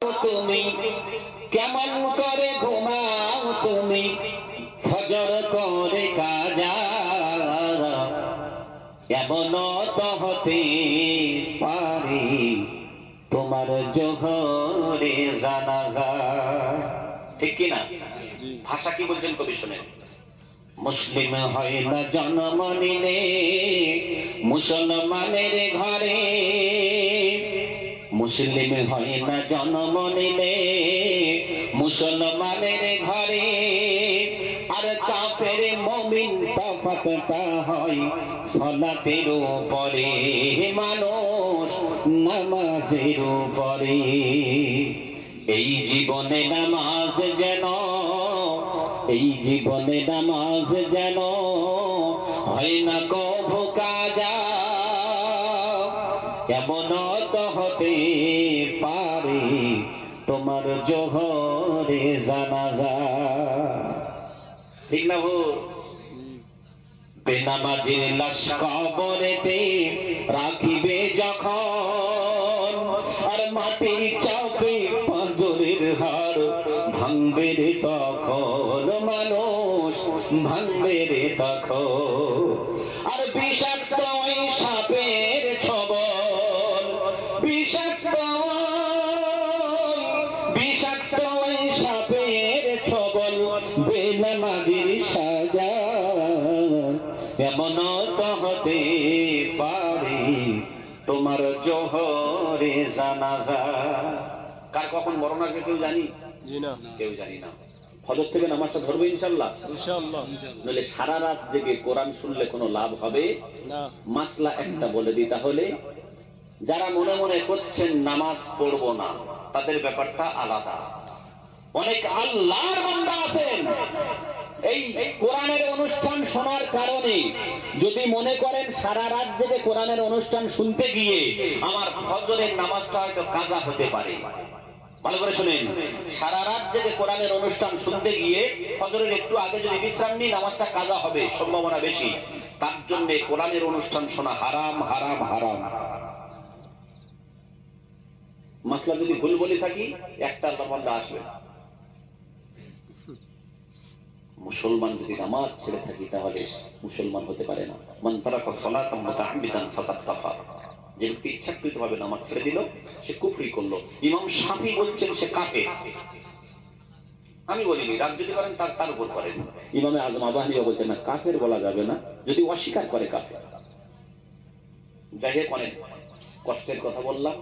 তুমি কেমন করে ঘুমাও তুমি ফজর করে কাজা এমন তো হতে পারে তোমার জোহরে জানাজা। ঠিক কি না? ভাষা কি বলছেন কবি শুনেন। মুসলিম হয় না জন্ম নিলে মুসলমানের ঘরে, মুসলিম হয় না জন্ম নিলে মুসলমানের ঘরে, আর কাফের মুমিন তফাৎটা হয় সালাতের উপরে, মানুষ নামাজের উপরে। এই জীবনে নামাজ যেন, এই জীবনে নামাজ যেন হয় না কভু কাজা, এমন তো হতে পারে তোমার জোহরে জানাজা। ঠিক না ভু? বেনামাজির লাশ কবরেতে রাখিবে যখন, আর মাটি চাপে পাঁজরের হাড় ভাঙবে রে তখন, মানুষ ভাঙবে রে তখন। আর বিষাক্ত ওই সাপের ছবল, বিষাক্ত বিষাক্ত ওই সাপের ছবল, বেনামাজির সাজা এমন তো হতে পারে তোমার জোহরে জানাজা। কার কখন মরণ আসবে কেউ জানি? কেউ জানি না। ফজর থেকে নামাজটা ধরবে ইনশাআল্লাহ, ইনশাআল্লাহ। নইলে সারা রাত জেগে কোরআন শুনলে কোনো লাভ হবে না। মাসলা একটা বলে দিই তাহলে, যারা মনে মনে করছেন নামাজ পড়বো না, তাদের ব্যাপারটা আলাদা। অনেক আল্লাহর বান্দা আছেন এই কোরআনের অনুষ্ঠান শোনার কারণে যদি মনে করেন সারা রাত জেগে কোরআনের অনুষ্ঠান শুনতে গিয়ে আমার ফজরের নামাজটা হয়তো কাজা হতে পারে, ভালো করে শুনেন, সারা রাত জেগে কোরআনের অনুষ্ঠান শুনতে গিয়ে ফজরের একটু আগে যদি বিশ্রাম নিই নামাজটা কাজা হবে, সম্ভাবনা বেশি। তার জন্য কোরআনের অনুষ্ঠান শোনা হারাম হারাম হারাম। মাসলা যদি ভুল বলে থাকি একটা বান্দা আসবে। মুসলমান যদি নামাজ ছেড়ে থাকি তাহলে মুসলমান হতে পারে না। মান তারাকা সালাতান মুতাআম্মিদান ফাকাদ কাফার, যে ব্যক্তি ইচ্ছাকৃতভাবে নামাজ ছেড়ে দিল সে কুফরি করলো। ইমাম শাফি বলছেন সে কাফের। আমি বলিনি, রাগ যদি করেন তার উপর করেন। ইমামে আজম আবু হানিফা বলছেন না, কাফের বলা যাবে না, যদি অস্বীকার করে কাফের। যাই হোক, অনেক কষ্টের কথা বললাম।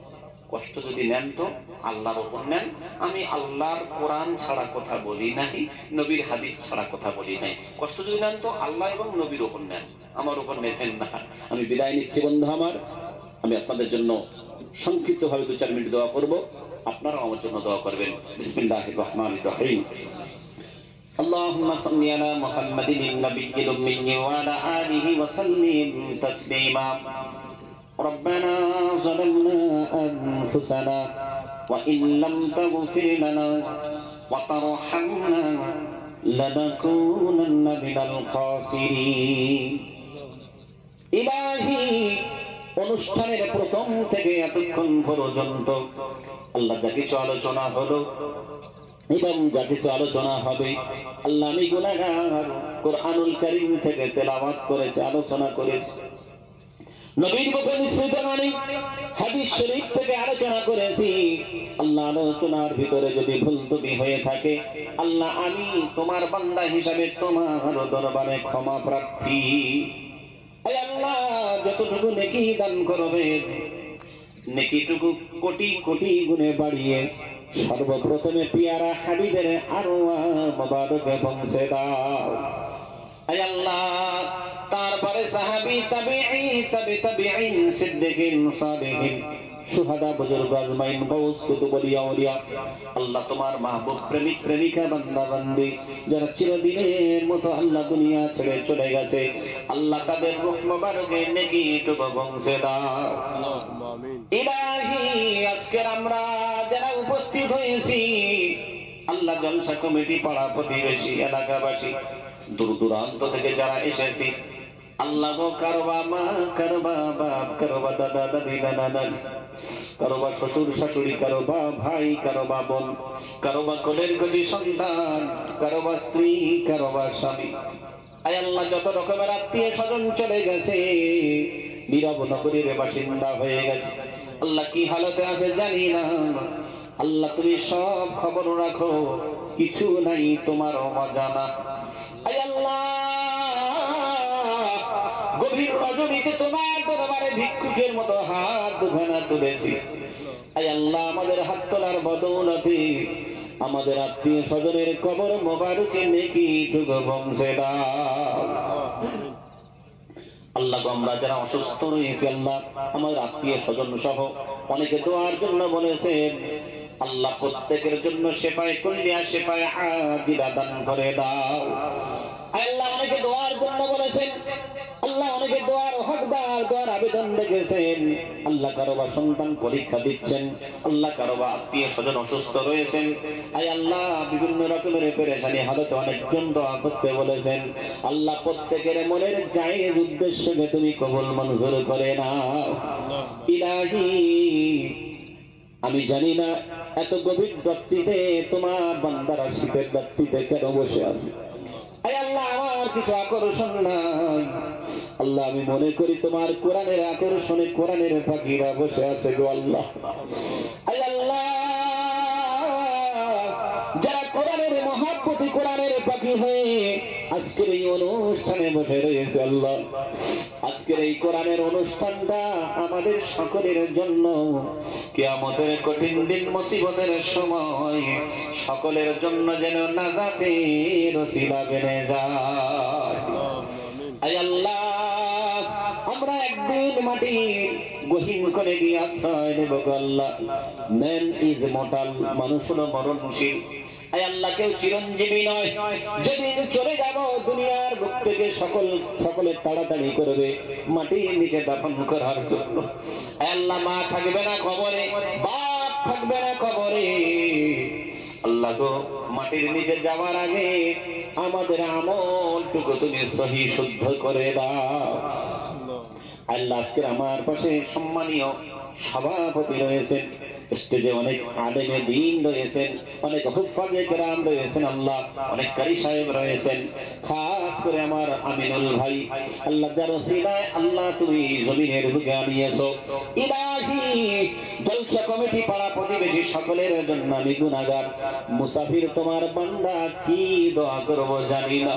কষ্ট যদি নেন তো আল্লাহর উপর নেন। আমি আল্লাহর কোরআন ছাড়া কথা বলি নাই, নবীর হাদিস ছাড়া কথা বলি নাই। কষ্ট যদি নেন তো আল্লাহ এবং নবীর উপর নেন, আমার উপর নেবেন না। আমি বিদায় নিচ্ছি বন্ধু আমার। আমি আপনাদের জন্য সংক্ষিপ্ত ভাবে 2-4 মিনিট দোয়া করব, আপনারাও আমার জন্য দোয়া করবেন। বিসমিল্লাহির রহমানির রহিম। اللهم صل على محمد النبي الأمي وعلى آله وسلم تسليما. ربنا ظلمنا أنفسنا وإن لم تغفر لنا وترحمنا لنكونن من الخاسرين. إلهي অনুষ্ঠানের প্রথম থেকে এতক্ষণ পর্যন্ত আল্লাহ যা কিছু আলোচনা হলো এবং যা কিছু আলোচনা হবে, আল্লাহ আমি গুনাহগার, কোরআনুল কারীম থেকে তেলাওয়াত করেছি, আলোচনা করেছি, নবীর মুখে নিঃসৃত বাণী হাদিস শরীফ থেকে আলোচনা করেছি। আল্লাহ আলোচনার ভিতরে যদি ভুল ত্রুটি হয়ে থাকে, আল্লাহ আমি তোমার বান্দা হিসাবে তোমার দরবারে ক্ষমা প্রার্থী। আল্লাহ যতটুকু নেকি দান করবে, নেকিটুকু কোটি কোটি গুণে বাড়িয়ে সর্বপ্রথমে পিয়ারা হাবিবের আরওয়া মুবারকে পৌঁছে দাও। আয় আল্লাহ, তারপরে সাহাবী, তাবিঈ, তাবিঈন, সিদ্দিকিন, সালিহিন, শুহাদা, বুজুর্গ, আজমাইন, গাউস, কুতুব, আউলিয়া, আল্লাহ তোমার মাহবুব প্রেমিক প্রেমিকা বান্দা বান্দি যারা চিরদিনের মতো আল্লাহ দুনিয়া ছেড়ে চলে গেছে, আল্লাহ তাদের রূহ মুবারকে নেকিটুকু পৌঁছে দাও। আল্লাহুম্মা আমিন। ইলাহি, আজকে আমরা যারা উপস্থিত হয়েছি, আল্লাহ জলসা কমিটি, পাড়া প্রতিবেশী, এলাকাবাসী, দূর দূরান্ত থেকে যারা এসেছি, আল্লাহ গো কারবা মা, কারবা বাপ, কারবা দাদা দাদি, নানা নানি, কারবা শ্বশুর শাশুড়ি, কারবা ভাই, কারবা বোন, কারবা কোলের গজি সন্তান, কারবা স্ত্রী, কারবা স্বামী। আয় আল্লাহ, যত রকমের আত্মীয় স্বজন চলে গেছে, নীরব নগরীর বাসিন্দা হয়ে গেছে, আল্লাহ কি হালতে আছে জানি না। আল্লাহ তুমি সব খবর রাখো, কিছু নাই তোমার অজানা। আয় আল্লাহ, গভীর রজনীতে তোমার দরবারে ভিক্ষুকের মতো হাত দুখানা তুলেছি। আয় আল্লাহ, আমাদের হাত তোলার বদৌলতে আমাদের আত্মীয় স্বজনের কবর মোবারকে নেকি টুকু পৌঁছে দাও। আল্লাহ, আমরা যারা অসুস্থ রয়েছে আল্লাহ, আমাদের আত্মীয় স্বজন সহ অনেকে দোয়ার জন্য বলেছেন, আল্লাহ প্রত্যেকের জন্য শেফায়ে কুল্লিয়া, শেফায়ে আজিলা দান করে দাও। আল্লাহ, অনেকে দোয়ার জন্য বলেছেন আল্লাহ, অনেকে দোয়ার হকদার, দোয়ার আবেদন রেখেছেন আল্লাহ, কারোবা সন্তান পরীক্ষা দিচ্ছেন আল্লাহ, কারোবা আত্মীয় স্বজন অসুস্থ রয়েছেন। আয় আল্লাহ, বিভিন্ন রকমের পেরেশানি হালতে অনেকজন দোয়া করতে বলেছেন আল্লাহ, প্রত্যেকের মনের জায়েজ উদ্দেশ্যকে তুমি কবুল মঞ্জুর করে নাও। ইলাহি, আমি জানি না এত গভীর রাত্রিতে তোমার বান্দারা শীতের রাত্রিতে কেন বসে আছে। আয় আল্লাহ, আমার কিছু আকর্ষণ নাই আল্লাহ, আমি মনে করি তোমার কোরআনের আকর্ষণে কোরআনের পাখিরা বসে আছে গো আল্লাহ। আয় আল্লাহ, যারা কোরআনের মহাপতি, কোরআনের পাখি হয়ে আজকের এই অনুষ্ঠানে বসে রয়েছে আল্লাহ, আজকের এই কোরআনের অনুষ্ঠানটা আমাদের সকলের জন্য কিয়ামতের কঠিন দিন, মুসিবতের সময় সকলের জন্য যেন নাজাতের ওসিলা বনে যায়। আয় আল্লাহ, আমরা একদিন মাটির গহীন করে গিয়ে আশ্রয় নেব গো আল্লাহ। ম্যান ইজ মর্টাল, মানুষ হলো মরণশীল। আয় আল্লাহ, কেউ চিরঞ্জীবী নয়। যেদিন চলে যাব দুনিয়ার বুক থেকে সকলে তাড়াতাড়ি করবে মাটির নিচে দাফন করার জন্য। আয় আল্লাহ, মা থাকবে না কবরে, বাপ থাকবে না কবরে। আল্লাহ গো, মাটির নিচে যাওয়ার আগে আমাদের আমলটুকু তুমি সহি শুদ্ধ করে দাও। আল্লাহ, আজকে আমার পাশে সম্মানীয় সভাপতি রয়েছেন, স্টেজে অনেক আলেমে দ্বীন রয়েছেন, অনেক হুফাজে কেরাম রয়েছেন আল্লাহ, অনেক কারি সাহেব রয়েছেন, খাস করে আমার আমিনুল ভাই আল্লাহ, যার ওসিলায় আল্লাহ তুমি জমিনের বুকে আনিয়েছো। ইলাহি, জলসা কমিটি, পাড়া প্রতিবেশী সকলের জন্য আমি গুনাহগার মুসাফির তোমার বান্দা, কি দোয়া করব জানি না।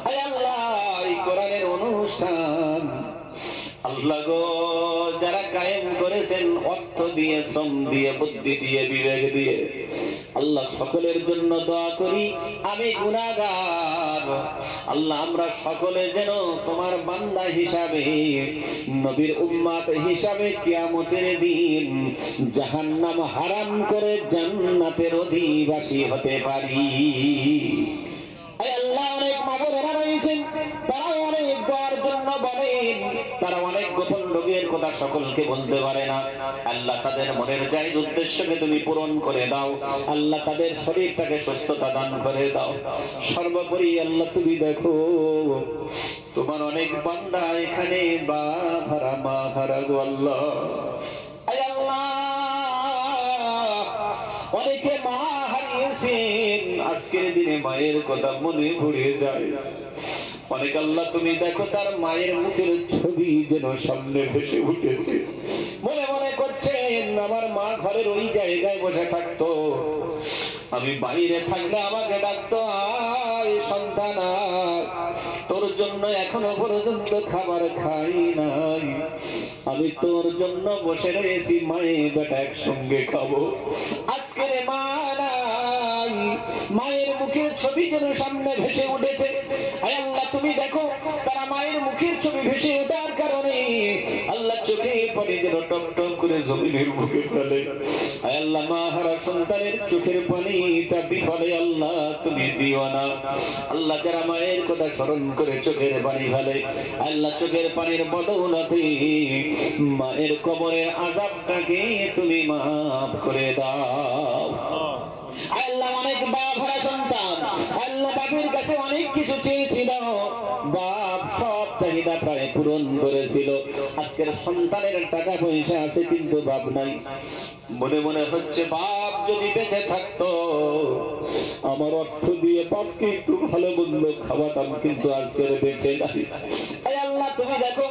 আয় আল্লাহ, এই কোরআনের অনুষ্ঠান আল্লাহ গো, যারা কায়েম করেছেন অর্থ দিয়ে, শ্রম দিয়ে, বুদ্ধি দিয়ে, বিবেক দিয়ে আল্লাহ, সকলের জন্য দোয়া করি। আমি গুনাহগার আল্লাহ, আমরা সকলে যেন তোমার বান্দা হিসাবে, নবীর উম্মত হিসাবে কিয়ামতের দিন জাহান্নাম হারাম করে জান্নাতের অধিবাসী হতে পারি। আল্লাহ, অনেক মাবুদেরা রয়েছেন, তারা অনেক দোয়ার জন্য বলেন, তারা অনেক গোপন রোগের কথা সকলকে বলতে পারে না। আল্লাহ, তাদের মনের জায়েজ উদ্দেশ্যকে তুমি পূরণ করে দাও। আল্লাহ, তাদের শরীরটাকে সুস্থতা দান করে দাও। সর্বোপরি আল্লাহ, তুমি দেখো তোমার অনেক বান্দা এখানে বা হারা মা হারা গো আল্লাহ। আয় আল্লাহ, অনেকে মা হারিয়েছেন, আজকের দিনে মায়ের কথা মনে পড়ে যায়। অনেক আল্লাহ, তুমি দেখো তার মায়ের মুখের ছবি যেন সামনে ভেসে উঠেছে, মনে মনে করছেন আমার মা ঘরের ওই জায়গায় বসে থাকতো, আমি বাইরে থাকলে আমাকে ডাকতো, আয় সন্তান তোর জন্য এখনো পর্যন্ত খাবার খাই নাই, আমি তোর জন্য বসে রয়েছি, মায়ে বেটা একসঙ্গে খাবো। আজকের মা নাই, মায়ের মুখের ছবি যেন সামনে ভেসে উঠেছে। আল্লাহ, তুমি দেখো তারা মায়ের মুখের ছবি ভেসে ওঠার কারণে আল্লাহ চোখে পানি যেন টপ টপ করে জমিনের মুখে ফেলে। আল্লাহ, মা হারা সন্তানের চোখের পানিটা বিফলে আল্লাহ তুমি দিও না। আল্লাহ, যারা মায়ের কথা স্মরণ করে চোখের পানি ফেলে, আল্লাহ চোখের পানির বদৌলতে মায়ের কবরের আযাবটাকে তুমি মাফ করে দাও। আল্লাহ, অনেক বাপ হারা সন্তান আল্লাহ বাপের কাছে অনেক কিছু চেয়েছিল, বাপ সব চাহিদা প্রায় পূরণ করেছিল। আজকের সন্তানের টাকা পয়সা আছে কিন্তু বাপ নাই। মনে মনে হচ্ছে বাপ যদি বেঁচে থাকতো আমার অর্থ দিয়ে বাপকে একটু ভালো মন্দ খাওয়াতাম, কিন্তু আজকের বেঁচে নাই। আল্লাহ তুমি দেখো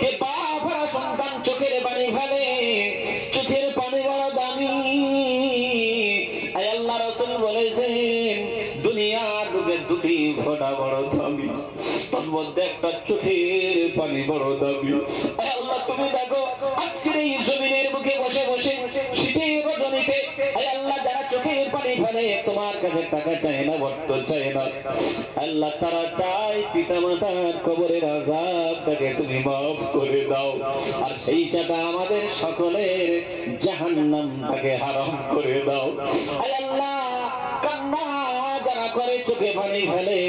কে বাপ আর সন্তান চোখের পানি ফেলে, চোখের পানি বড় দামি। আল্লাহ রাসূল বলেছেন দুনিয়ার বুকে দুটি ঘোড়া বড় দামি, তার মধ্যে একটা চোখের পানি বড় দামি। আল্লাহ তুমি দেখো আজকের এই জমিনের বুকে বসে বসে শীতের রজনীতে আল্লাহ যারা চোখের পানি ফেলে তোমার কাছে টাকা চায় না, অর্থ চায় না, আল্লাহ তারা চায় পিতা মাতার কবরের আযাবটাকে তুমি মাফ করে দাও, আর সেই সাথে আমাদের সকলের জাহান্নামটাকে হারাম করে দাও। আল্লাহ কান্না যারা করে চোখে পানি ফেলে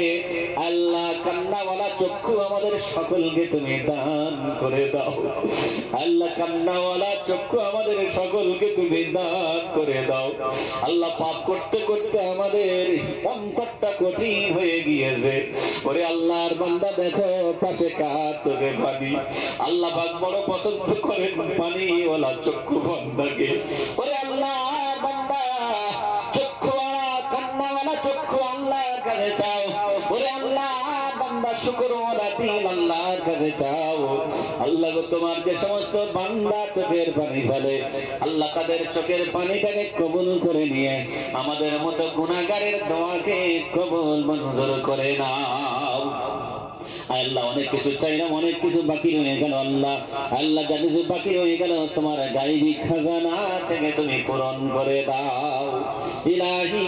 আল্লাহ কান্নাওয়ালা চক্ষু আমাদের সকলকে তুমি দান করে দাও। আল্লাহ কান্নাওয়ালা চক্ষু আমাদের সকলকে তুমি দান করে দাও। আল্লাহ পাপ করতে করতে আমাদের অন্তরটা কঠিন হয়ে গিয়েছে। ওরে আল্লাহর বান্দা দেখো পাশে কার চোখে পানি, আল্লাহ পাক বড় পছন্দ করেন পানিওয়ালা চক্ষু বান্দাকে। ওরে আল্লাহর বান্দা চক্ষুওয়ালা কান্নাওয়ালা চক্ষু আল্লাহর কাছে চাও। ওরে আল্লাহ বান্দা শুকরওয়ালা দিল আল্লাহর কাছে চাও। আল্লাহ তোমার যে সমস্ত বান্দা চোখের পানি ফেলে আল্লাহ তাদের চোখের পানিটাকে কবুল করে নিয়ে আমাদের মতো গুনাহগারের দোয়াকে কবুল মঞ্জুর করে নাও। আল্লাহ অনেক কিছু চাইলাম, অনেক কিছু বাকি রয়ে গেল। আল্লাহ আল্লাহ যা কিছু বাকি রয়ে গেল তোমার গায়বী খাজানা থেকে তুমি পূরণ করে দাও। ইলাহি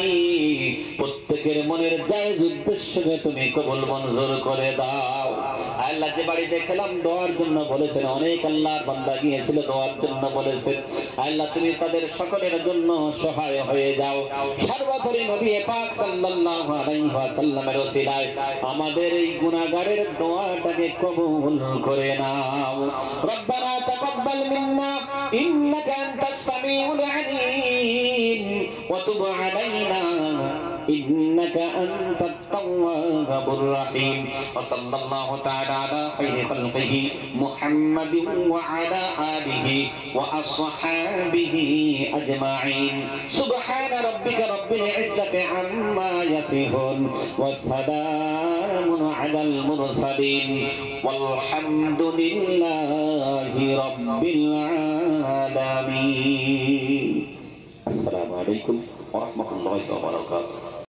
প্রত্যেকের মনের জায়েজ উদ্দেশ্যকে তুমি কবুল মঞ্জুর করে দাও। আল্লাহ যে বাড়িতে খেলাম দোয়ার জন্য বলেছেন, অনেক আল্লাহর বান্দা গিয়েছিল দোয়ার জন্য বলেছেন, আল্লাহ তুমি তাদের সকলের জন্য সহায় হয়ে যাও। সর্বোপরি নবী পাক সাল্লাল্লাহু আলাইহি ওয়াসাল্লামের ওসিলায় আমাদের এই গুনাহগারের দোয়াটাকে কবুল করে নাও। রব্বানা তাকাব্বাল মিন্না ইন্নাকা আনতাস সামিউল আলিম ওয়া তুব আলাইনা ইন্নাকা আনতাত তাওয়াবুর রহিম। ওয়া সাল্লাল্লাহু তাআলা আলা খায়রি খালকিহি মুহাম্মাদিন ওয়া আলা আলিহি ওয়া আসহাবিহি আজমাইন। সুবহানা রাব্বিকা রাব্বিল ইজ্জাতি আম্মা ইয়াসিফুন ওয়া সালামুন আলাল মুরসালিন ওয়ালহামদুলিল্লাহি রাব্বিল আলামিন। আসসালামু আলাইকুম ওয়া রাহমাতুল্লাহি ওয়া বারাকাতুহু।